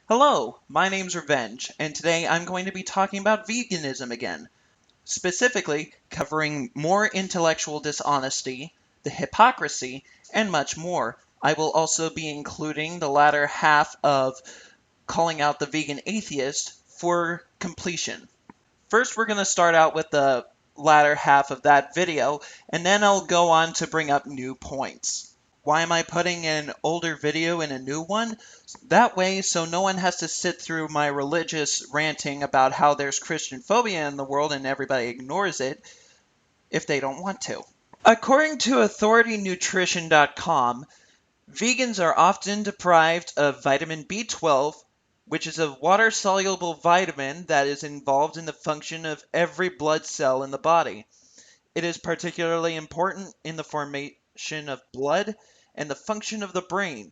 Hello, my name's Revenge, and today I'm going to be talking about veganism again, specifically covering more intellectual dishonesty, the hypocrisy, and much more. I will also be including the latter half of calling out the vegan atheist for completion. First, we're going to start out with the latter half of that video, and then I'll go on to bring up new points. Why am I putting an older video in a new one? That way, so no one has to sit through my religious ranting about how there's Christian phobia in the world and everybody ignores it if they don't want to. According to authoritynutrition.com, vegans are often deprived of vitamin B12, which is a water-soluble vitamin that is involved in the function of every blood cell in the body. It is particularly important in the formation of blood and the function of the brain.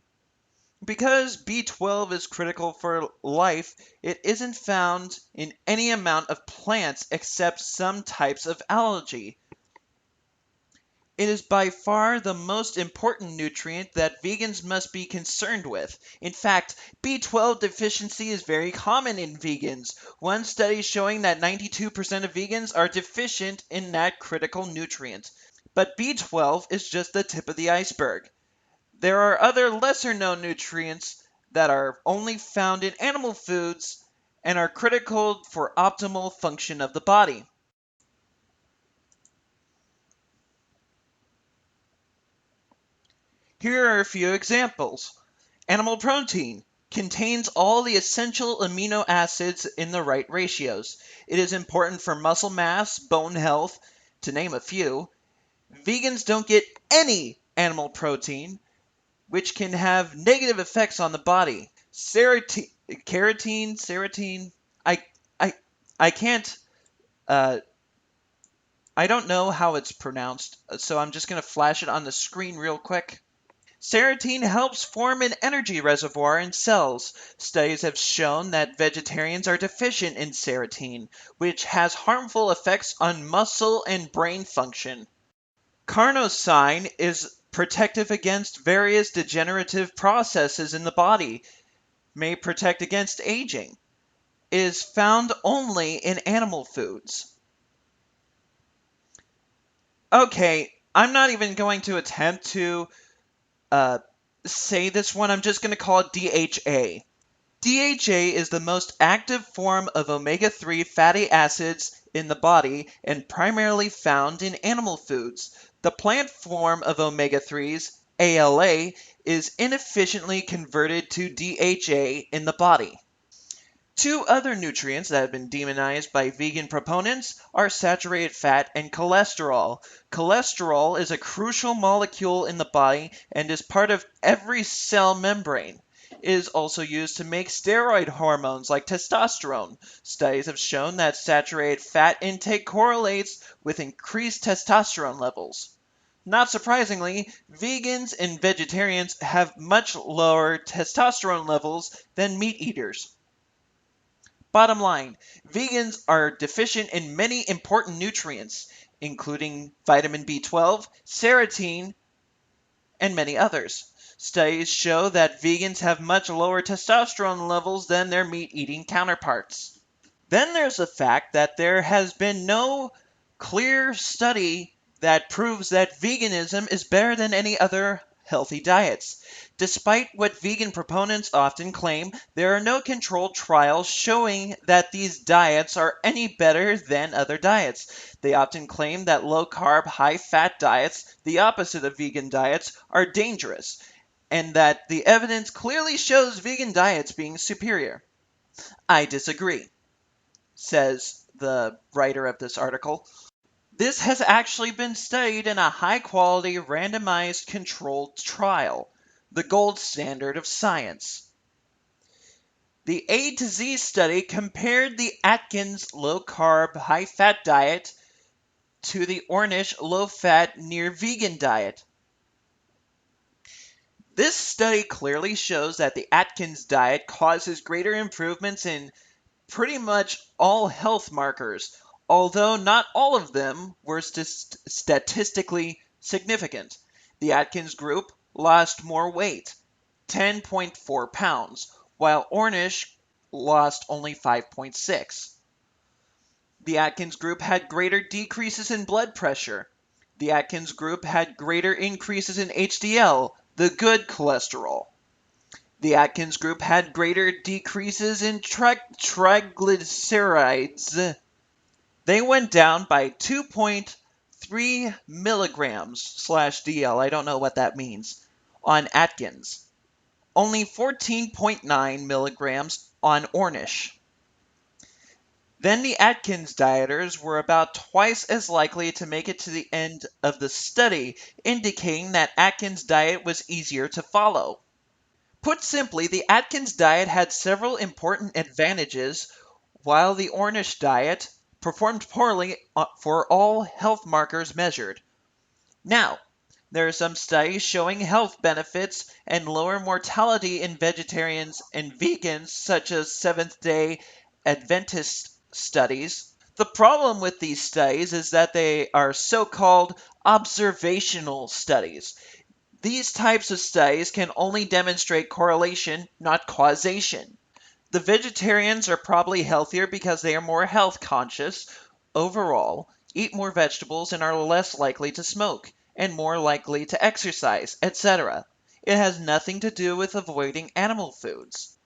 Because B12 is critical for life, it isn't found in any amount of plants except some types of algae. It is by far the most important nutrient that vegans must be concerned with. In fact, B12 deficiency is very common in vegans. One study showing that 92% of vegans are deficient in that critical nutrient. But B12 is just the tip of the iceberg. There are other lesser known nutrients that are only found in animal foods and are critical for optimal function of the body. Here are a few examples. Animal protein contains all the essential amino acids in the right ratios. It is important for muscle mass, bone health, to name a few. Vegans don't get any animal protein, which can have negative effects on the body. Serotonin, I, I, I can't, uh, I don't know how it's pronounced, so I'm just going to flash it on the screen real quick. Serotonin helps form an energy reservoir in cells. Studies have shown that vegetarians are deficient in serotonin, which has harmful effects on muscle and brain function. Carnosine is protective against various degenerative processes in the body, may protect against aging, is found only in animal foods. Okay, I'm not even going to attempt to uh, say this one. I'm just going to call it DHA. DHA is the most active form of omega-3 fatty acids in the body and primarily found in animal foods. The plant form of omega-3s, ALA, is inefficiently converted to DHA in the body. Two other nutrients that have been demonized by vegan proponents are saturated fat and cholesterol. Cholesterol is a crucial molecule in the body and is part of every cell membrane. It is also used to make steroid hormones like testosterone. Studies have shown that saturated fat intake correlates with increased testosterone levels. Not surprisingly, vegans and vegetarians have much lower testosterone levels than meat eaters. Bottom line, vegans are deficient in many important nutrients, including vitamin B12, serotonin, and many others. Studies show that vegans have much lower testosterone levels than their meat-eating counterparts. Then there's the fact that there has been no clear study that proves that veganism is better than any other healthy diets. Despite what vegan proponents often claim, there are no controlled trials showing that these diets are any better than other diets. They often claim that low-carb, high-fat diets, the opposite of vegan diets, are dangerous, and that the evidence clearly shows vegan diets being superior. I disagree, says the writer of this article. This has actually been studied in a high-quality randomized controlled trial, the gold standard of science. The A to Z study compared the Atkins low-carb, high-fat diet to the Ornish low-fat, near-vegan diet. This study clearly shows that the Atkins diet causes greater improvements in pretty much all health markers, although not all of them were statistically significant. The Atkins group lost more weight, 10.4 pounds, while Ornish lost only 5.6. The Atkins group had greater decreases in blood pressure. The Atkins group had greater increases in HDL, the good cholesterol. The Atkins group had greater decreases in triglycerides. They went down by 2.3 milligrams slash DL, I don't know what that means, on Atkins. Only 14.9 milligrams on Ornish. Then the Atkins dieters were about twice as likely to make it to the end of the study, indicating that Atkins' diet was easier to follow. Put simply, the Atkins diet had several important advantages, while the Ornish diet performed poorly for all health markers measured. Now, there are some studies showing health benefits and lower mortality in vegetarians and vegans, such as Seventh-day Adventist studies. The problem with these studies is that they are so-called observational studies. These types of studies can only demonstrate correlation, not causation. The vegetarians are probably healthier because they are more health conscious overall, eat more vegetables, and are less likely to smoke, and more likely to exercise, etc. It has nothing to do with avoiding animal foods.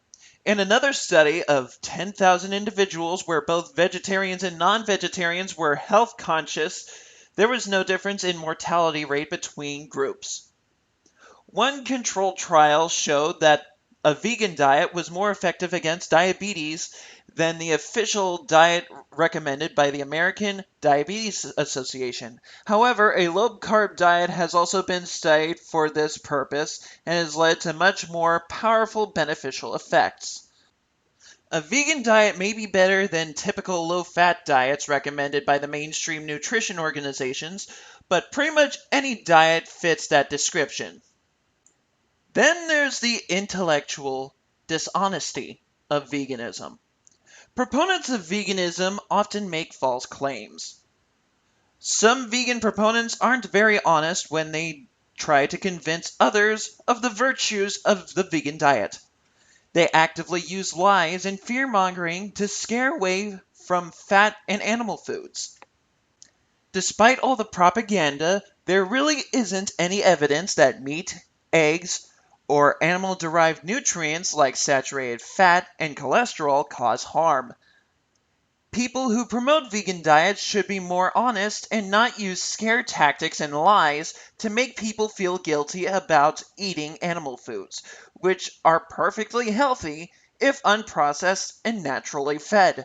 In another study of 10,000 individuals where both vegetarians and non-vegetarians were health conscious, there was no difference in mortality rate between groups. One controlled trial showed that a vegan diet was more effective against diabetes than the official diet recommended by the American Diabetes Association. However, a low-carb diet has also been studied for this purpose and has led to much more powerful beneficial effects. A vegan diet may be better than typical low-fat diets recommended by the mainstream nutrition organizations, but pretty much any diet fits that description. Then there's the intellectual dishonesty of veganism. Proponents of veganism often make false claims. Some vegan proponents aren't very honest when they try to convince others of the virtues of the vegan diet. They actively use lies and fear-mongering to scare away from fat and animal foods. Despite all the propaganda, there really isn't any evidence that meat, eggs, or animal-derived nutrients like saturated fat and cholesterol cause harm. People who promote vegan diets should be more honest and not use scare tactics and lies to make people feel guilty about eating animal foods, which are perfectly healthy if unprocessed and naturally fed.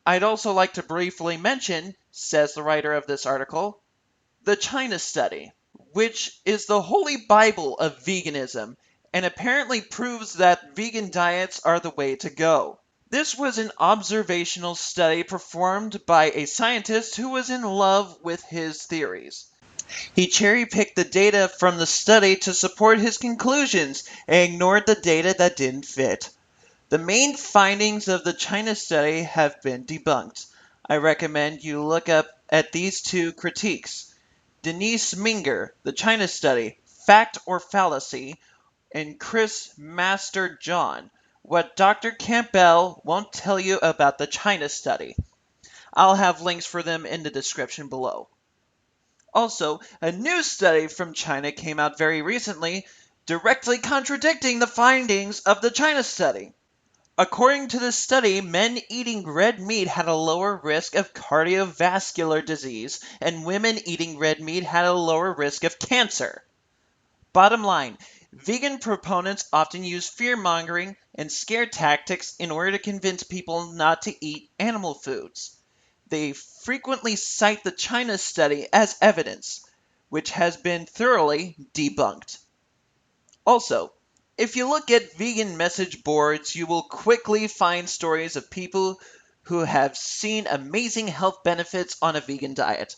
I'd also like to briefly mention, says the writer of this article, the China study, which is the holy Bible of veganism and apparently proves that vegan diets are the way to go. This was an observational study performed by a scientist who was in love with his theories. He cherry-picked the data from the study to support his conclusions and ignored the data that didn't fit. The main findings of the China study have been debunked. I recommend you look up at these two critiques. Denise Minger, The China Study, Fact or Fallacy, and Chris Master John, What Dr. Campbell Won't Tell You About the China Study. I'll have links for them in the description below. Also, a new study from China came out very recently, directly contradicting the findings of the China study. According to the study, men eating red meat had a lower risk of cardiovascular disease, and women eating red meat had a lower risk of cancer. Bottom line, vegan proponents often use fear-mongering and scare tactics in order to convince people not to eat animal foods. They frequently cite the China study as evidence, which has been thoroughly debunked. Also, if you look at vegan message boards, you will quickly find stories of people who have seen amazing health benefits on a vegan diet.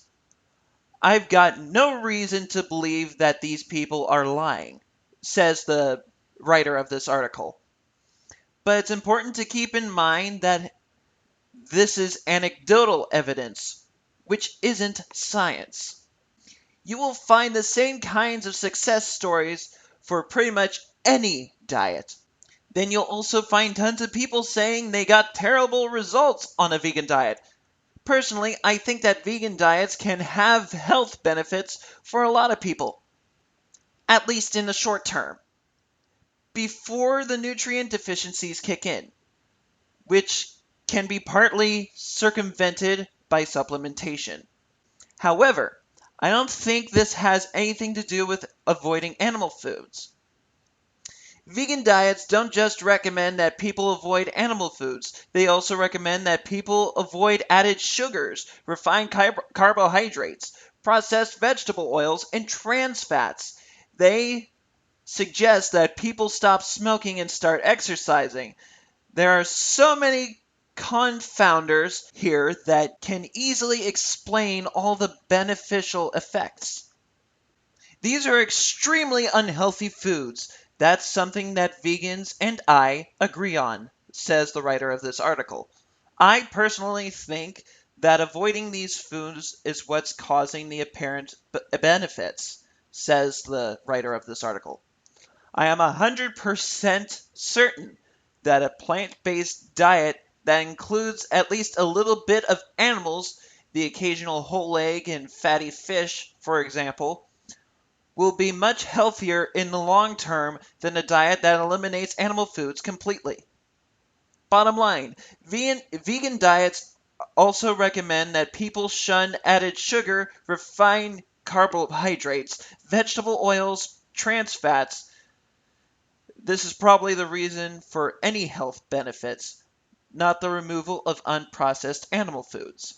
I've got no reason to believe that these people are lying, says the writer of this article. But it's important to keep in mind that this is anecdotal evidence, which isn't science. You will find the same kinds of success stories for pretty much any diet. Then you'll also find tons of people saying they got terrible results on a vegan diet. Personally, I think that vegan diets can have health benefits for a lot of people, at least in the short term, before the nutrient deficiencies kick in, which can be partly circumvented by supplementation. However, I don't think this has anything to do with avoiding animal foods. Vegan diets don't just recommend that people avoid animal foods, they also recommend that people avoid added sugars, refined carbohydrates, processed vegetable oils, and trans fats. They suggest that people stop smoking and start exercising. There are so many confounders here that can easily explain all the beneficial effects. These are extremely unhealthy foods. That's something that vegans and I agree on, says the writer of this article. I personally think that avoiding these foods is what's causing the apparent benefits, says the writer of this article. I am 100% certain that a plant-based diet that includes at least a little bit of animals, the occasional whole egg and fatty fish, for example, will be much healthier in the long term than a diet that eliminates animal foods completely. Bottom line, vegan diets also recommend that people shun added sugar, refined carbohydrates, vegetable oils, trans fats. This is probably the reason for any health benefits, not the removal of unprocessed animal foods.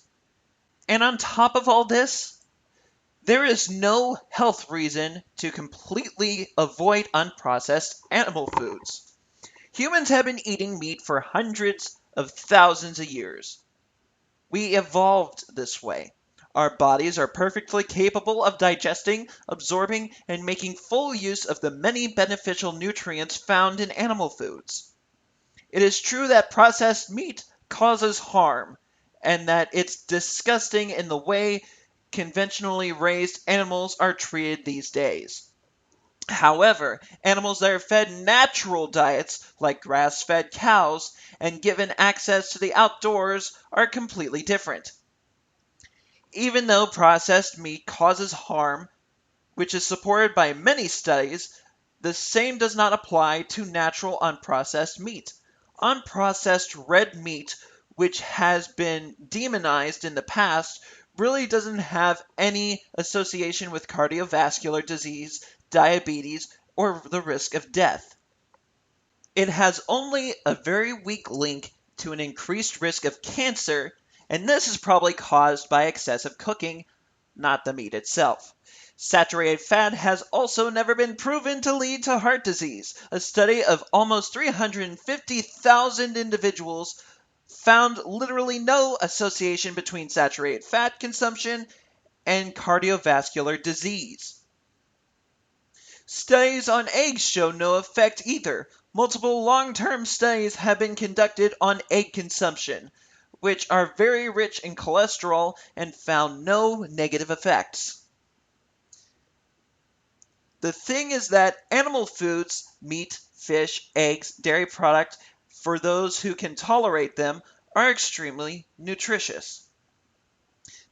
And on top of all this, there is no health reason to completely avoid unprocessed animal foods. Humans have been eating meat for hundreds of thousands of years. We evolved this way. Our bodies are perfectly capable of digesting, absorbing, and making full use of the many beneficial nutrients found in animal foods. It is true that processed meat causes harm, and that it's disgusting in the way conventionally raised animals are treated these days. However, animals that are fed natural diets, like grass-fed cows, and given access to the outdoors are completely different. Even though processed meat causes harm, which is supported by many studies, the same does not apply to natural unprocessed meat. Unprocessed red meat, which has been demonized in the past, really doesn't have any association with cardiovascular disease, diabetes, or the risk of death. It has only a very weak link to an increased risk of cancer, and this is probably caused by excessive cooking, not the meat itself. Saturated fat has also never been proven to lead to heart disease. A study of almost 350,000 individuals found literally no association between saturated fat consumption and cardiovascular disease. Studies on eggs show no effect either. Multiple long-term studies have been conducted on egg consumption, which are very rich in cholesterol and found no negative effects. The thing is that animal foods, meat, fish, eggs, dairy products, for those who can tolerate them, are extremely nutritious.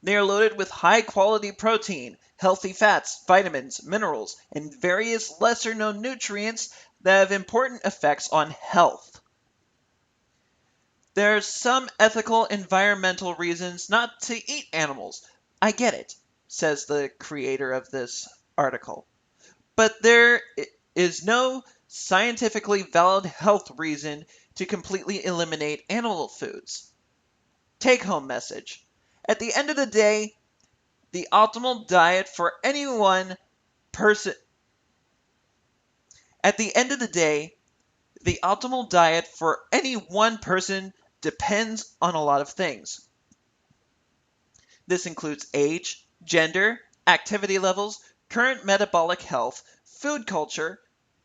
They are loaded with high quality protein, healthy fats, vitamins, minerals, and various lesser known nutrients that have important effects on health. There are some ethical environmental reasons not to eat animals. I get it, says the creator of this article. But there is no scientifically valid health reason to completely eliminate animal foods. Take home message. At the end of the day, the optimal diet for any one person at the end of the day, the optimal diet for any one person depends on a lot of things. This includes age, gender, activity levels, current metabolic health, food culture,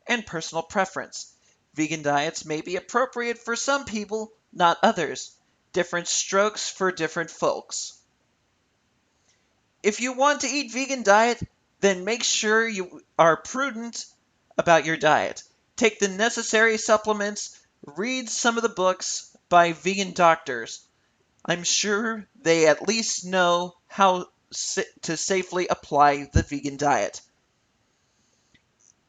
and personal preference. Vegan diets may be appropriate for some people, not others. Different strokes for different folks. If you want to eat vegan diet, then make sure you are prudent about your diet. take the necessary supplements, read some of the books by vegan doctors. I'm sure they at least know how to safely apply the vegan diet.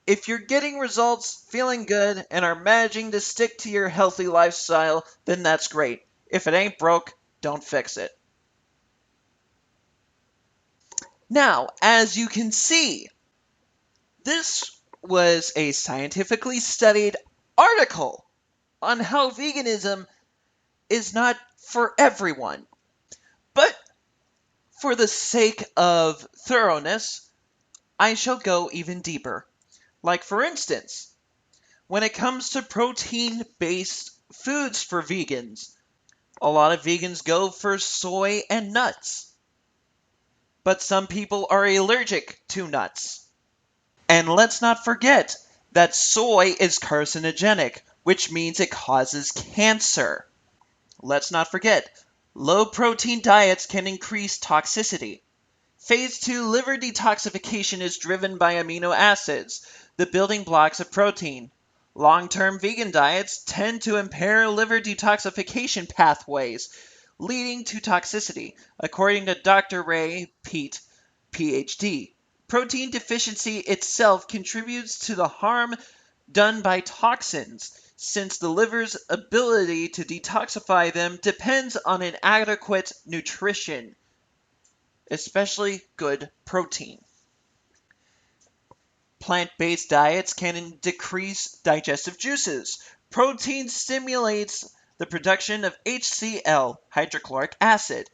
If you're getting results, feeling good, and are managing to stick to your healthy lifestyle, then that's great. If it ain't broke, don't fix it. Now, as you can see, this was a scientifically studied article on how veganism is not for everyone. But for the sake of thoroughness, I shall go even deeper. Like, for instance, when it comes to protein-based foods for vegans, a lot of vegans go for soy and nuts. But some people are allergic to nuts. And let's not forget that soy is carcinogenic, which means it causes cancer. Let's not forget, low-protein diets can increase toxicity. Phase 2 liver detoxification is driven by amino acids, the building blocks of protein. Long-term vegan diets tend to impair liver detoxification pathways, leading to toxicity, according to Dr. Ray Peat, PhD. Protein deficiency itself contributes to the harm done by toxins, since the liver's ability to detoxify them depends on an adequate nutrition, especially good protein. Plant-based diets can decrease digestive juices. Protein stimulates the production of HCl, hydrochloric acid,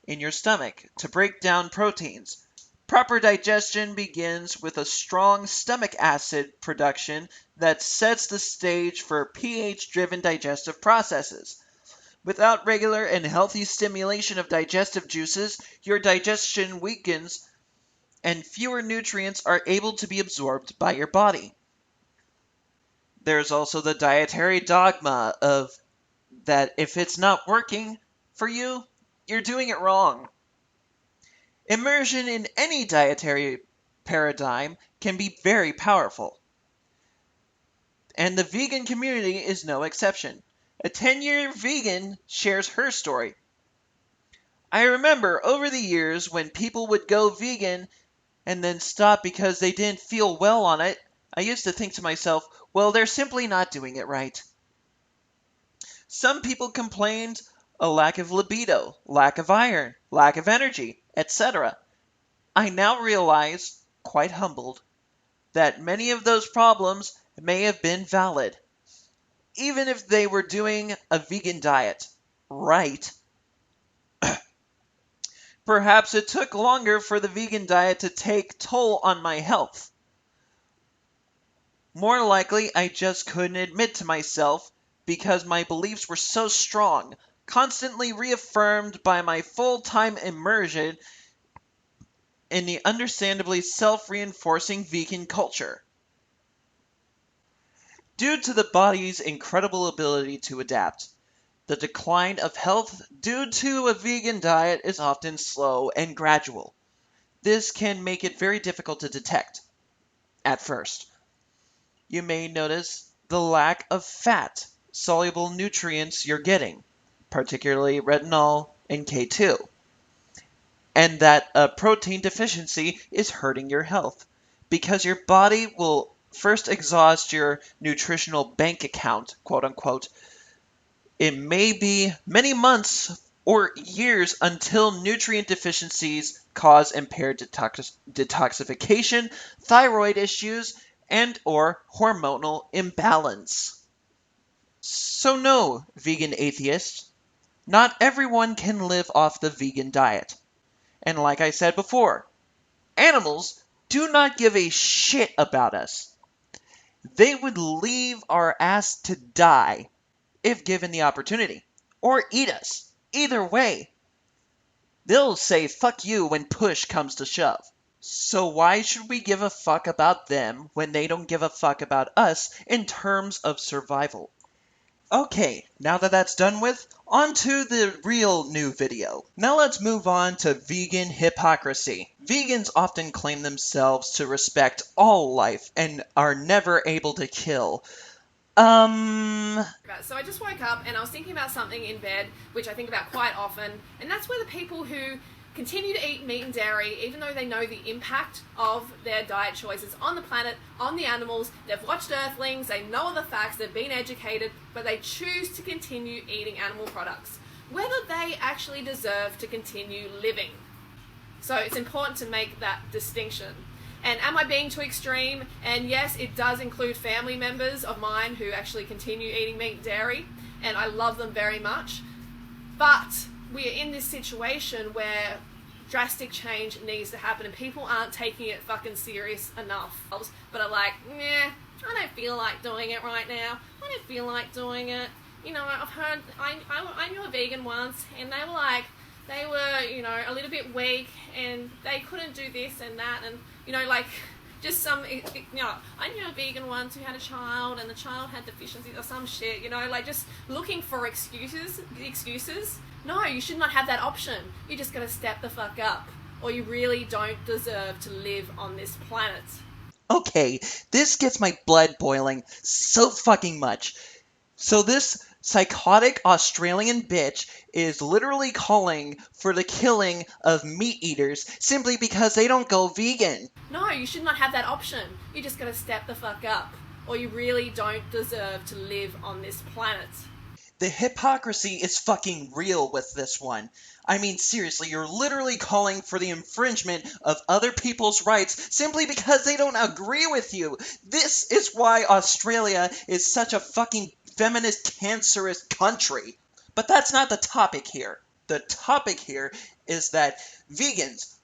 in your stomach to break down proteins. Proper digestion begins with a strong stomach acid production that sets the stage for pH-driven digestive processes. Without regular and healthy stimulation of digestive juices, your digestion weakens and fewer nutrients are able to be absorbed by your body. There's also the dietary dogma of that if it's not working for you, you're doing it wrong. Immersion in any dietary paradigm can be very powerful, and the vegan community is no exception. A 10-year vegan shares her story. I remember over the years when people would go vegan and then stop because they didn't feel well on it, I used to think to myself, well, they're simply not doing it right. Some people complained a lack of libido, lack of iron, lack of energy, etc. I now realize, quite humbled, that many of those problems may have been valid. Even if they were doing a vegan diet right, perhaps it took longer for the vegan diet to take toll on my health. More likely, I just couldn't admit to myself because my beliefs were so strong, constantly reaffirmed by my full-time immersion in the understandably self-reinforcing vegan culture. Due to the body's incredible ability to adapt, the decline of health due to a vegan diet is often slow and gradual. This can make it very difficult to detect at first. You may notice the lack of fat, soluble nutrients you're getting, particularly retinol and K2, and that a protein deficiency is hurting your health because your body will first exhaust your nutritional bank account, quote unquote. It may be many months or years until nutrient deficiencies cause impaired detoxification, thyroid issues, and or hormonal imbalance. So no, vegan atheists, not everyone can live off the vegan diet. And like I said before, animals do not give a shit about us. They would leave our ass to die if given the opportunity, or eat us. Either way, they'll say fuck you when push comes to shove. So why should we give a fuck about them when they don't give a fuck about us in terms of survival? Okay, now that that's done with, on to the real new video. Now let's move on to vegan hypocrisy. Vegans often claim themselves to respect all life and are never able to kill. So I just woke up and I was thinking about something in bed, which I think about quite often, and that's where the people who continue to eat meat and dairy, even though they know the impact of their diet choices on the planet, on the animals, they've watched Earthlings, they know all the facts, they've been educated, but they choose to continue eating animal products, whether they actually deserve to continue living. So it's important to make that distinction. And am I being too extreme? And yes, it does include family members of mine who actually continue eating meat and dairy, and I love them very much. But we are in this situation where drastic change needs to happen, and people aren't taking it fucking serious enough. But are like, nah, I don't feel like doing it right now. I don't feel like doing it. You know, I've heard, I knew a vegan once, and they were like, they were, you know, a little bit weak, and they couldn't do this and that, and, you know, like, just some, you know, I knew a vegan once who had a child, and the child had deficiencies or some shit, you know, like, just looking for excuses. No, you should not have that option. You just gotta step the fuck up, or you really don't deserve to live on this planet. Okay, this gets my blood boiling so fucking much. So this psychotic Australian bitch is literally calling for the killing of meat eaters simply because they don't go vegan. No, you should not have that option. You just gotta step the fuck up, or you really don't deserve to live on this planet. The hypocrisy is fucking real with this one. I mean, seriously, you're literally calling for the infringement of other people's rights simply because they don't agree with you. This is why Australia is such a fucking feminist, cancerous country. But that's not the topic here. The topic here is that vegans,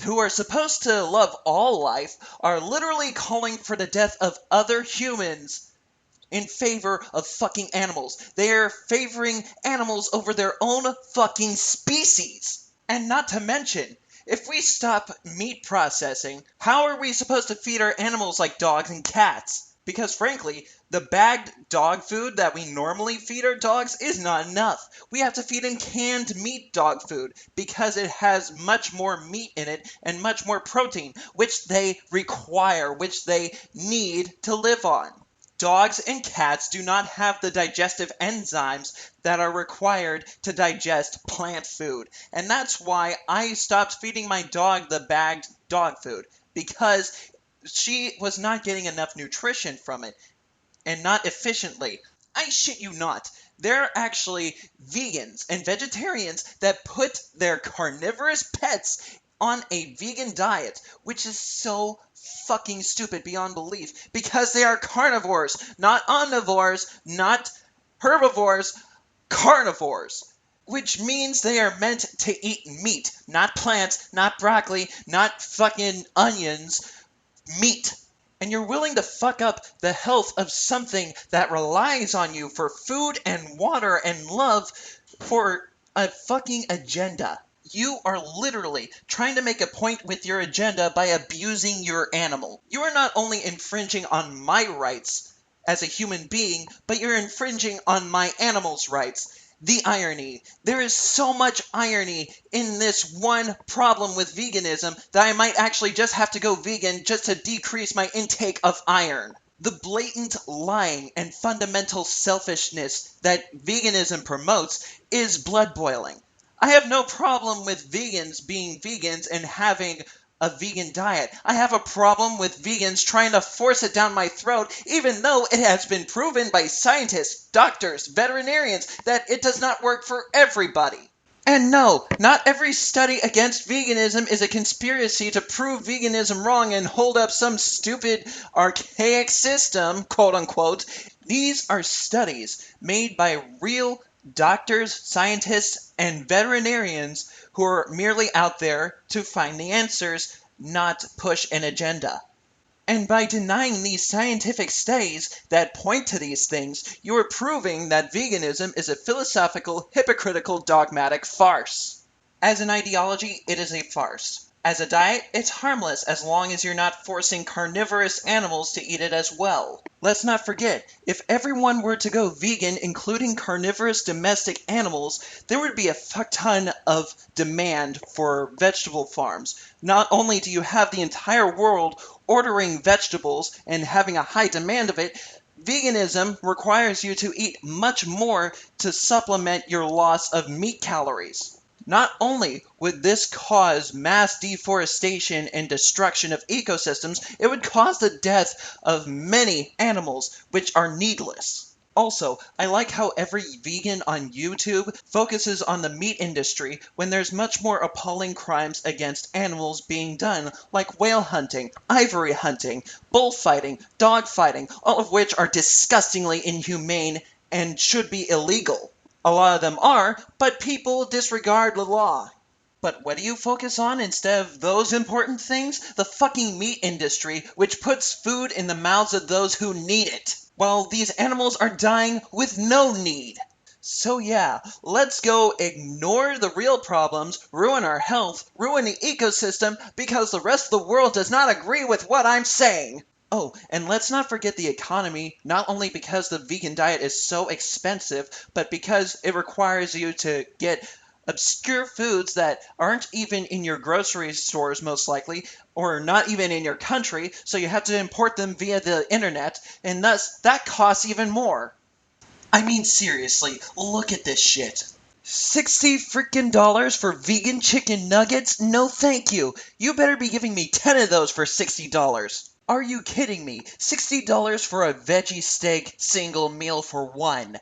who are supposed to love all life, are literally calling for the death of other humans in favor of fucking animals. They're favoring animals over their own fucking species. And not to mention, if we stop meat processing, how are we supposed to feed our animals like dogs and cats? Because frankly, the bagged dog food that we normally feed our dogs is not enough. We have to feed them canned meat dog food because it has much more meat in it and much more protein, which they require, which they need to live on. Dogs and cats do not have the digestive enzymes that are required to digest plant food. And that's why I stopped feeding my dog the bagged dog food, because she was not getting enough nutrition from it, and not efficiently. I shit you not. There are actually vegans and vegetarians that put their carnivorous pets on a vegan diet, which is so fucking stupid beyond belief, because they are carnivores, not omnivores, not herbivores, carnivores. Which means they are meant to eat meat, not plants, not broccoli, not fucking onions, meat. And you're willing to fuck up the health of something that relies on you for food and water and love for a fucking agenda. You are literally trying to make a point with your agenda by abusing your animal. You are not only infringing on my rights as a human being, but you're infringing on my animal's rights. The irony. There is so much irony in this one problem with veganism that I might actually just have to go vegan just to decrease my intake of iron. The blatant lying and fundamental selfishness that veganism promotes is blood boiling. I have no problem with vegans being vegans and having a vegan diet. I have a problem with vegans trying to force it down my throat, even though it has been proven by scientists, doctors, veterinarians that it does not work for everybody. And no, not every study against veganism is a conspiracy to prove veganism wrong and hold up some stupid, archaic system, quote unquote. These are studies made by real doctors, scientists, and veterinarians who are merely out there to find the answers, not push an agenda. And by denying these scientific studies that point to these things, you are proving that veganism is a philosophical, hypocritical, dogmatic farce. As an ideology, it is a farce. As a diet, it's harmless as long as you're not forcing carnivorous animals to eat it as well. Let's not forget, if everyone were to go vegan, including carnivorous domestic animals, there would be a fuck ton of demand for vegetable farms. Not only do you have the entire world ordering vegetables and having a high demand of it, Veganism requires you to eat much more to supplement your loss of meat calories. Not only would this cause mass deforestation and destruction of ecosystems, it would cause the death of many animals, which are needless. Also, I like how every vegan on YouTube focuses on the meat industry when there's much more appalling crimes against animals being done, like whale hunting, ivory hunting, bullfighting, dogfighting, all of which are disgustingly inhumane and should be illegal. A lot of them are, but people disregard the law. But what do you focus on instead of those important things? The fucking meat industry, which puts food in the mouths of those who need it, while these animals are dying with no need. So yeah, let's go ignore the real problems, ruin our health, ruin the ecosystem, because the rest of the world does not agree with what I'm saying. Oh, and let's not forget the economy, not only because the vegan diet is so expensive, but because it requires you to get obscure foods that aren't even in your grocery stores, most likely, or not even in your country, so you have to import them via the internet, and thus that costs even more. I mean, seriously, look at this shit. 60 freaking dollars for vegan chicken nuggets? No thank you. You better be giving me 10 of those for $60. Are you kidding me? $60 for a veggie steak single meal for one.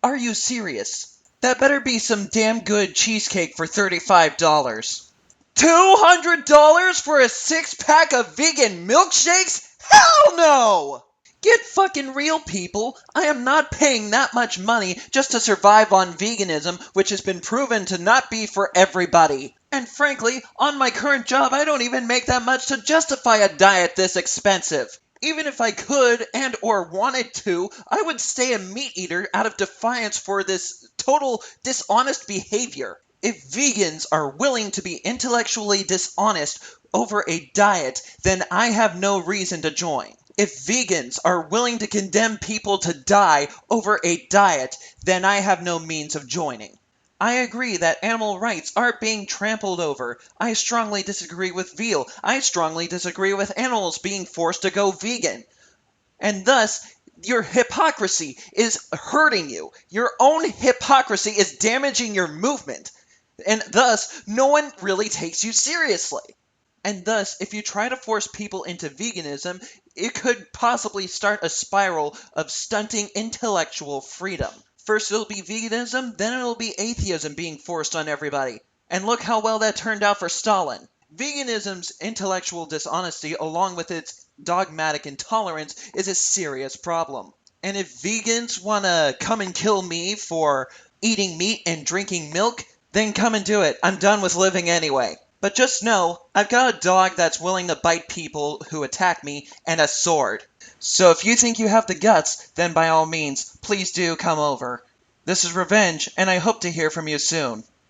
Are you serious? That better be some damn good cheesecake for $35. $200 for a six-pack of vegan milkshakes? Hell no! Get fucking real, people. I am not paying that much money just to survive on veganism, which has been proven to not be for everybody. And frankly, on my current job, I don't even make that much to justify a diet this expensive. Even if I could and or wanted to, I would stay a meat eater out of defiance for this total dishonest behavior. If vegans are willing to be intellectually dishonest over a diet, then I have no reason to join. If vegans are willing to condemn people to die over a diet, then I have no means of joining. I agree that animal rights are being trampled over. I strongly disagree with veal. I strongly disagree with animals being forced to go vegan. And thus, your hypocrisy is hurting you. Your own hypocrisy is damaging your movement. And thus, no one really takes you seriously. And thus, if you try to force people into veganism, it could possibly start a spiral of stunting intellectual freedom. First it'll be veganism, then it'll be atheism being forced on everybody. And look how well that turned out for Stalin. Veganism's intellectual dishonesty, along with its dogmatic intolerance, is a serious problem. And if vegans want to come and kill me for eating meat and drinking milk, then come and do it. I'm done with living anyway. But just know, I've got a dog that's willing to bite people who attack me, and a sword. So if you think you have the guts, then by all means, please do come over. This is Revenge, and I hope to hear from you soon.